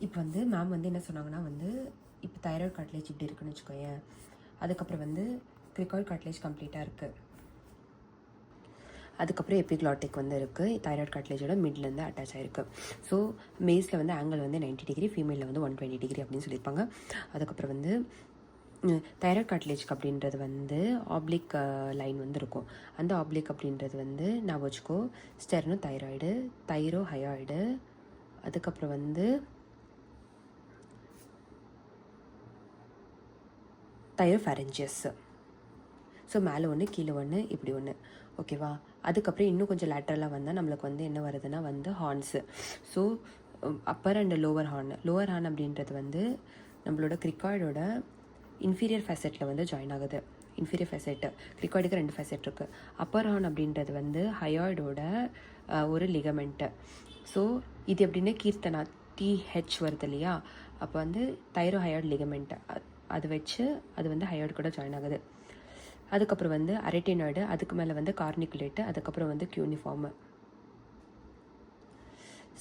இப்போ வந்து மேம் வந்து என்ன சொன்னாங்கன்னா வந்து இப்போ தைராய்டு கார்ட்லேஜ் இப்படி இருக்குன்னு வச்சுக்கோயேன். அதுக்கப்புறம் வந்து கிரிகாய்டு கார்ட்லேஜ் கம்ப்ளீட்டாக இருக்குது. அதுக்கப்புறம் எபிக்ளாட்டிக் வந்து இருக்குது. தைராய்டு கார்ட்லேஜோட மிட்லேருந்து அட்டாச் ஆகிருக்கு. ஸோ மேஸில் வந்து ஆங்கிள் வந்து 90 டிகிரி, ஃபீமேலில் வந்து 120 டிகிரி அப்படின்னு சொல்லியிருப்பாங்க. அதுக்கப்புறம் வந்து தைராய்டு கார்ட்லேஜ்க்கு அப்படின்றது வந்து ஆப்ளிக் லைன் வந்து இருக்கும். அந்த ஆப்ளிக் அப்படின்றது வந்து நான் வச்சுக்கோ ஸ்டெர்னோ தைராய்டு, தைரோ ஹயாய்டு, அதுக்கப்புறம் வந்து தைரோஃபேரஞ்சியஸ். ஸோ மேலே ஒன்று கீழே ஒன்று இப்படி ஒன்று, ஓகேவா? அதுக்கப்புறம் இன்னும் கொஞ்சம் லேட்டரலாக வந்தால் நம்மளுக்கு வந்து என்ன வருதுன்னா வந்து horns. So upper and lower horn அப்படின்றது வந்து நம்மளோட கிரிகாய்டோட இன்ஃபீரியர் ஃபேசெட்டில் வந்து ஜாயின் ஆகுது. இன்ஃபீரியர் ஃபேசெட்டு கிரிகாய்டுக்கு 2 ஃபேசெட் இருக்குது. அப்பர் ஹார்ன் அப்படின்றது வந்து ஹயாய்டோட ஒரு லிகமெண்ட்டு. ஸோ இது எப்படின்னா கீர்த்தனா TH வருது இல்லையா, அப்போ வந்து தைரோ ஹயாய்டு லிகமெண்ட்டு அது வச்சு அது வந்து ஹயாய்டு கூட ஜாயின் ஆகுது. அதுக்கப்புறம் வந்து அரேட்டினாய்டு, அதுக்கு மேலே வந்து கார்னிகுலேட்டு, அதுக்கப்புறம் வந்து கியூனிஃபார்மு.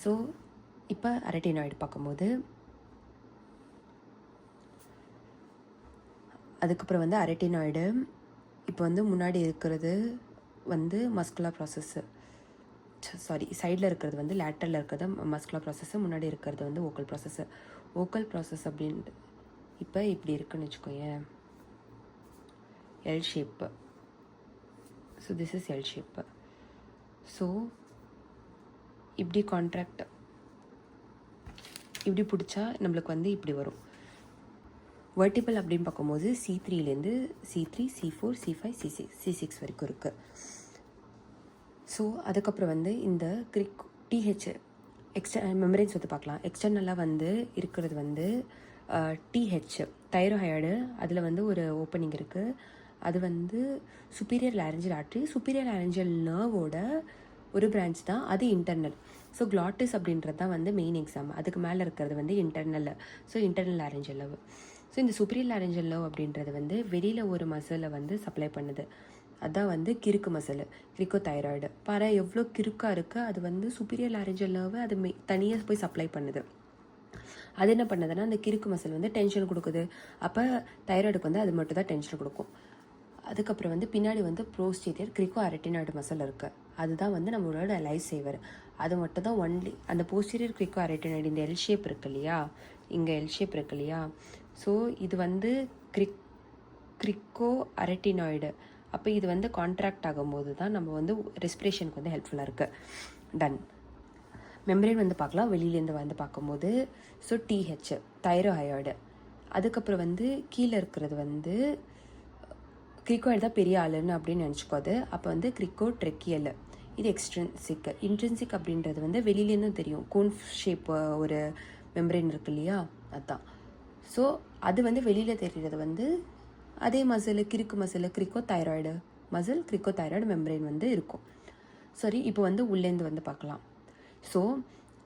ஸோ இப்போ அரேட்டினாய்டு பார்க்கும்போது அதுக்கப்புறம் வந்து அரேட்டினாய்டு இப்போ வந்து முன்னாடி இருக்கிறது வந்து மஸ்குலர் ப்ராசஸ்ஸு, சாரி சைடில் இருக்கிறது வந்து லேட்டரில் இருக்கிறது மஸ்குலர் ப்ராசஸ்ஸு, முன்னாடி இருக்கிறது வந்து ஓக்கல் ப்ராசஸ்ஸு. ஓக்கல் ப்ராசஸ் அப்படின்ட்டு இப்போ இப்படி இருக்குன்னு வச்சுக்கோயேன், L shape. So this is L shape. So இப்படி கான்ட்ராக்ட் இப்படி பிடிச்சா நம்மளுக்கு வந்து இப்படி வரும். வெர்டிபிள் அப்படின்னு பார்க்கும்போது C3லேருந்து C3, C4, C5, C6 வரைக்கும் இருக்குது. ஸோ அதுக்கப்புறம் வந்து இந்த TH மெம்பரேன்ஸ் வந்து பார்க்கலாம். எக்ஸ்டர்னலாக வந்து இருக்கிறது வந்து TH தைரோஹைடு, அதில் வந்து ஒரு ஓப்பனிங் இருக்குது. அது வந்து superior laryngeal artery, superior laryngeal நர்வோட ஒரு பிரான்ச் தான், அது இன்டர்னல். ஸோ கிளாட்டிஸ் அப்படின்றது தான் வந்து மெயின் எக்ஸாம். அதுக்கு மேலே இருக்கிறது வந்து internal. So internal laryngeal love. So இந்த சுப்பீரியர் லாரஞ்சியல் லவ் அப்படின்றது வந்து வெளியில் ஒரு மசிலை வந்து சப்ளை பண்ணுது. அதான் வந்து கிறுக்கு மசில், கிரிக்கோ தைராய்டு. பாரு எவ்வளோ கிறுக்காக இருக்குது. அது வந்து சுப்பீரியர் லாரஞ்சியல் லவ் அது தனியாக போய் சப்ளை பண்ணுது. அது என்ன பண்ணுதுன்னா அந்த கிறுக்கு மசில் வந்து டென்ஷன் கொடுக்குது. அப்போ தைராய்டுக்கு வந்து அது மட்டும் தான் டென்ஷன் கொடுக்கும். அதுக்கப்புறம் வந்து பின்னாடி வந்து ப்ரோஸ்டீரியர் கிரிக்கோ அரேட்டினாய்டு மசில் இருக்குது. அதுதான் வந்து நம்மளோட லைஃப் சேவர். அது மட்டும் தான் ஒன்லி அந்த போஸ்டீரியர் கிரிக்கோ அரேட்டினாய்டு. இந்த எல் ஷேப் இருக்கு இல்லையா, இங்கே எல் ஷேப் இருக்கு இல்லையா, ஸோ இது வந்து கிரிக்கோ அரேட்டினாய்டு. அப்போ இது வந்து கான்ட்ராக்ட் ஆகும்போது தான் நம்ம வந்து ரெஸ்பிரேஷனுக்கு வந்து ஹெல்ப்ஃபுல்லாக இருக்குது. டன். மெம்பரேன் வந்து பார்க்கலாம் வெளியிலேருந்து வந்து பார்க்கும்போது. So TH தைரோஹைடு. அதுக்கப்புறம் வந்து கீழே இருக்கிறது வந்து கிரிக்கோய்டு தான் பெரிய ஆளுன்னு அப்படின்னு நினச்சிக்கோது. அப்போ வந்து கிரிக்கோ ட்ரெக்கியல், இது எக்ஸ்ட்ரென்சிக். இன்ட்ரென்சிக் அப்படின்றது வந்து வெளியிலேருந்தும் தெரியும், கோன் ஷேப் ஒரு மெம்பரேன் இருக்கு இல்லையா, அதுதான். ஸோ அது வந்து வெளியில் தெரிகிறது வந்து அதே மசில், கிறுக்கு muscle, கிரிக்கோ thyroid muscle, கிரிக்கோ thyroid membrane வந்து இருக்கும். சரி, இப்போ வந்து உள்ளேருந்து வந்து பார்க்கலாம். ஸோ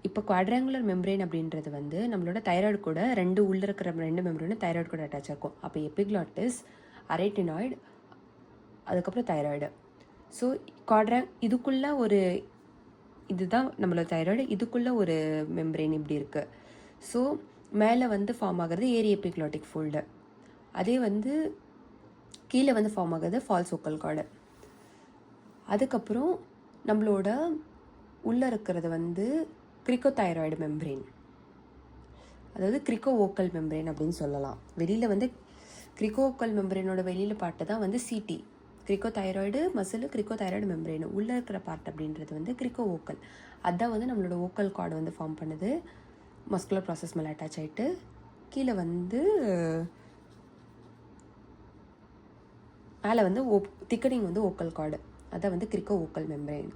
இப்போ குவாட்ராங்குலர் மெம்பரேன் அப்படின்றது வந்து நம்மளோட தைராய்டு கூட உள்ளே இருக்கிற 2 மெம்பரேனும் தைராய்டு கூட அட்டாச் ஆகும். அப்போ எபிக்ளாட்டிஸ், அரேட்டினாய்டு, அதுக்கப்புறம் தைராய்டு. ஸோ இதுக்குள்ளே ஒரு இதுதான் நம்மளோட தைராய்டு, இதுக்குள்ளே ஒரு மெம்பரேன் இப்படி இருக்குது. ஸோ மேலே வந்து ஃபார்ம் ஆகிறது ஏரி எபிக்ளாட்டிக் ஃபோல்டு. அதே வந்து கீழே வந்து ஃபார்ம் ஆகுது ஃபால்ஸ் ஓக்கல் கார்டு. அதுக்கப்புறம் நம்மளோட உள்ளே இருக்கிறது வந்து கிரிக்கோ தைராய்டு மெம்பரேன், அதாவது கிரிக்கோ ஓக்கல் மெம்பரேன் அப்படின்னு சொல்லலாம். வெளியில் வந்து கிரிக்கோ ஓக்கல் மெம்பரேனோட வெளியில் பாட்டு தான் வந்து CT, கிரிக்கோ thyroid muscle, கிரிக்கோ thyroid membrane. உள்ளே இருக்கிற பார்ட் அப்படின்றது வந்து கிரிக்கோ ஓக்கல். அதுதான் வந்து நம்மளோட ஓக்கல் கார்டு வந்து ஃபார்ம் பண்ணுது, மஸ்குலர் ப்ராசஸ் மேலே அட்டாச் ஆகிட்டு. கீழே வந்து மேலே வந்து திக்கனிங் வந்து ஓக்கல் கார்டு, அதான் வந்து கிரிக்கோ ஓக்கல் மெம்பரேன்.